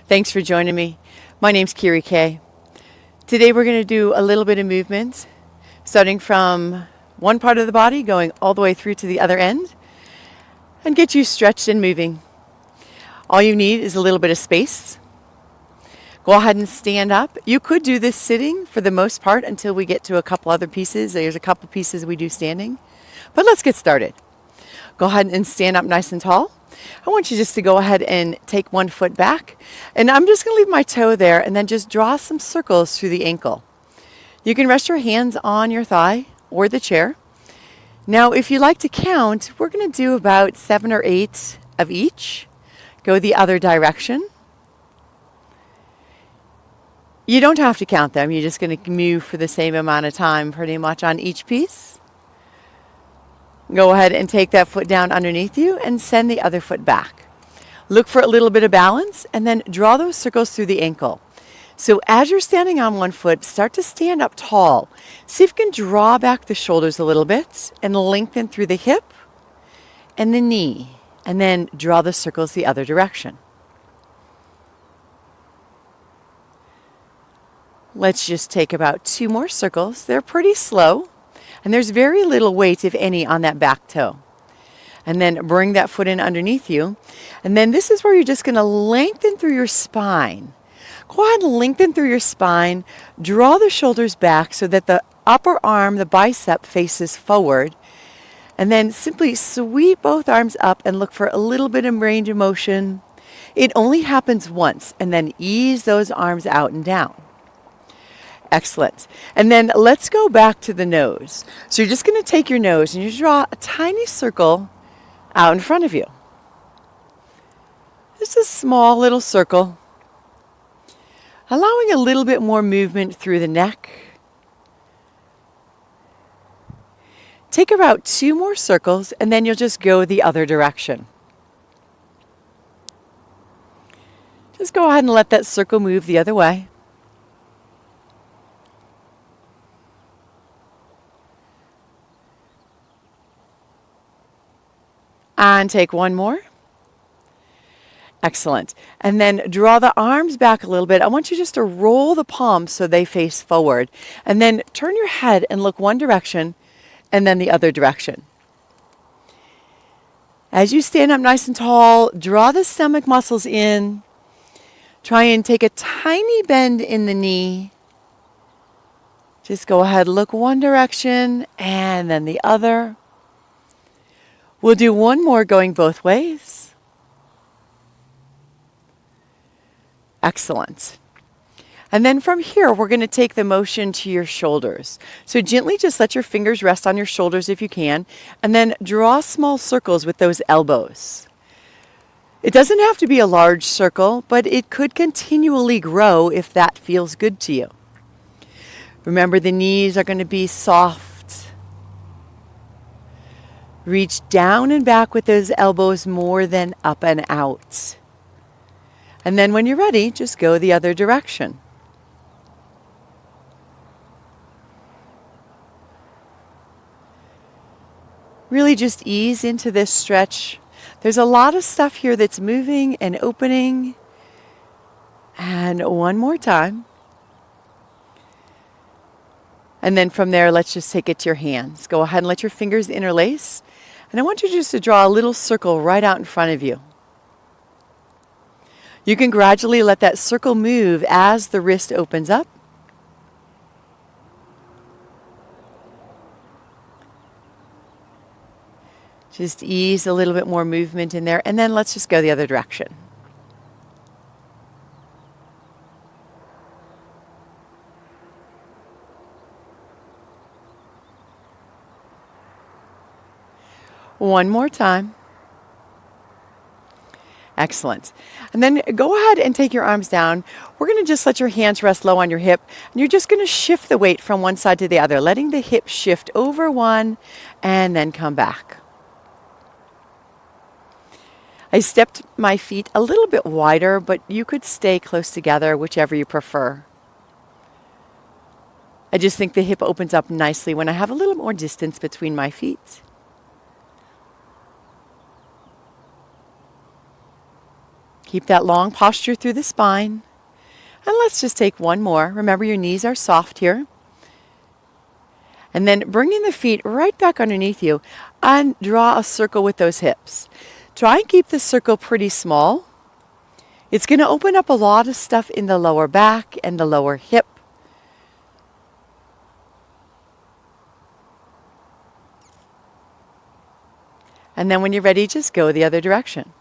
Thanks for joining me. My name's Kiri Kay. Today we're going to do a little bit of movement, starting from one part of the body, going all the way through to the other end, and get you stretched and moving. All you need is a little bit of space. Go ahead and stand up. You could do this sitting for the most part until we get to a couple other pieces. There's a couple pieces we do standing. But let's get started. Go ahead and stand up nice and tall. I want you just to go ahead and take one foot back. And I'm just going to leave my toe there and then just draw some circles through the ankle. You can rest your hands on your thigh or the chair. Now, if you like to count, we're going to do about 7 or 8 of each. Go the other direction. You don't have to count them. You're just going to move for the same amount of time pretty much on each piece. Go ahead and take that foot down underneath you and send the other foot back. Look for a little bit of balance and then draw those circles through the ankle. So as you're standing on one foot, start to stand up tall. See if you can draw back the shoulders a little bit and lengthen through the hip and the knee. And then draw the circles the other direction. Let's just take about 2 more circles. They're pretty slow. And there's very little weight, if any, on that back toe. And then bring that foot in underneath you. And then this is where you're just going to lengthen through your spine. Go ahead and lengthen through your spine. Draw the shoulders back so that the upper arm, the bicep, faces forward. And then simply sweep both arms up and look for a little bit of range of motion. It only happens once. And then ease those arms out and down. Excellent. And then let's go back to the nose. So you're just going to take your nose and you draw a tiny circle out in front of you. Just a small little circle, allowing a little bit more movement through the neck. Take about 2 more circles and then you'll just go the other direction. Just go ahead and let that circle move the other way. And take one more. Excellent. And then draw the arms back a little bit. I want you just to roll the palms so they face forward. And then turn your head and look one direction and then the other direction. As you stand up nice and tall, draw the stomach muscles in. Try and take a tiny bend in the knee. Just go ahead, look one direction and then the other. We'll do one more going both ways. Excellent. And then from here, we're going to take the motion to your shoulders. So gently just let your fingers rest on your shoulders if you can, and then draw small circles with those elbows. It doesn't have to be a large circle, but it could continually grow if that feels good to you. Remember, the knees are going to be soft. Reach down and back with those elbows more than up and out. And then when you're ready, just go the other direction. Really just ease into this stretch. There's a lot of stuff here that's moving and opening. And one more time. And then from there, let's just take it to your hands. Go ahead and let your fingers interlace. And I want you just to draw a little circle right out in front of you. You can gradually let that circle move as the wrist opens up. Just ease a little bit more movement in there. And then let's just go the other direction. One more time. Excellent. And then go ahead and take your arms down. We're going to just let your hands rest low on your hip. And you're just going to shift the weight from one side to the other, letting the hip shift over one and then come back. I stepped my feet a little bit wider, but you could stay close together, whichever you prefer. I just think the hip opens up nicely when I have a little more distance between my feet. Keep that long posture through the spine. And let's just take one more. Remember, your knees are soft here. And then bringing the feet right back underneath you and draw a circle with those hips. Try and keep the circle pretty small. It's going to open up a lot of stuff in the lower back and the lower hip. And then when you're ready, just go the other direction.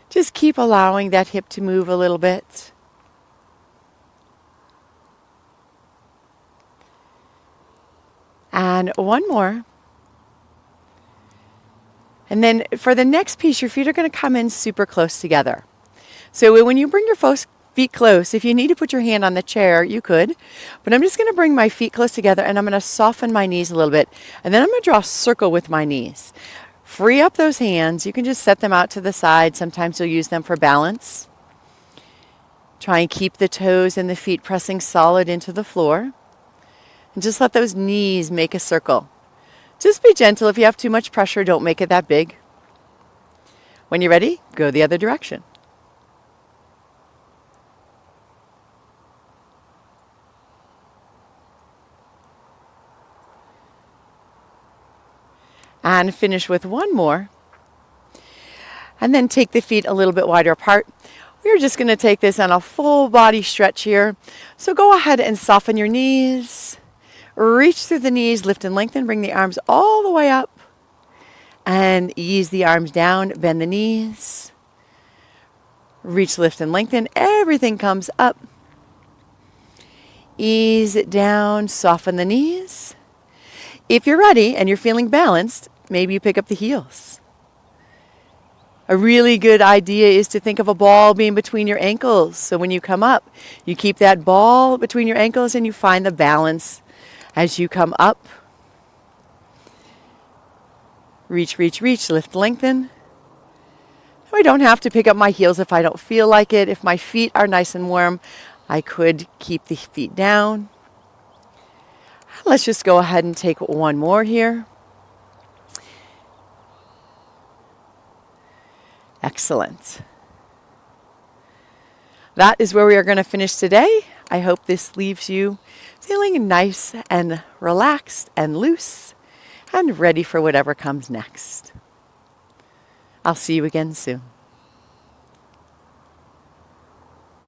Just keep allowing that hip to move a little bit. And one more. And then for the next piece, your feet are going to come in super close together. So when you bring your feet close, if you need to put your hand on the chair, you could. But I'm just going to bring my feet close together and I'm going to soften my knees a little bit. And then I'm going to draw a circle with my knees. Free up those hands. You can just set them out to the side. Sometimes you'll use them for balance. Try and keep the toes and the feet pressing solid into the floor. And just let those knees make a circle. Just be gentle. If you have too much pressure, don't make it that big. When you're ready, go the other direction. And finish with one more. And then take the feet a little bit wider apart. We're just going to take this on a full body stretch here. So go ahead and soften your knees. Reach through the knees, lift and lengthen. Bring the arms all the way up. And ease the arms down, bend the knees. Reach, lift and lengthen. Everything comes up. Ease it down, soften the knees. If you're ready and you're feeling balanced, maybe you pick up the heels. A really good idea is to think of a ball being between your ankles. So when you come up, you keep that ball between your ankles and you find the balance as you come up. Reach, reach, reach, lift, lengthen. I don't have to pick up my heels if I don't feel like it. If my feet are nice and warm, I could keep the feet down. Let's just go ahead and take one more here. Excellent. That is where we are going to finish today. I hope this leaves you feeling nice and relaxed and loose and ready for whatever comes next. I'll see you again soon.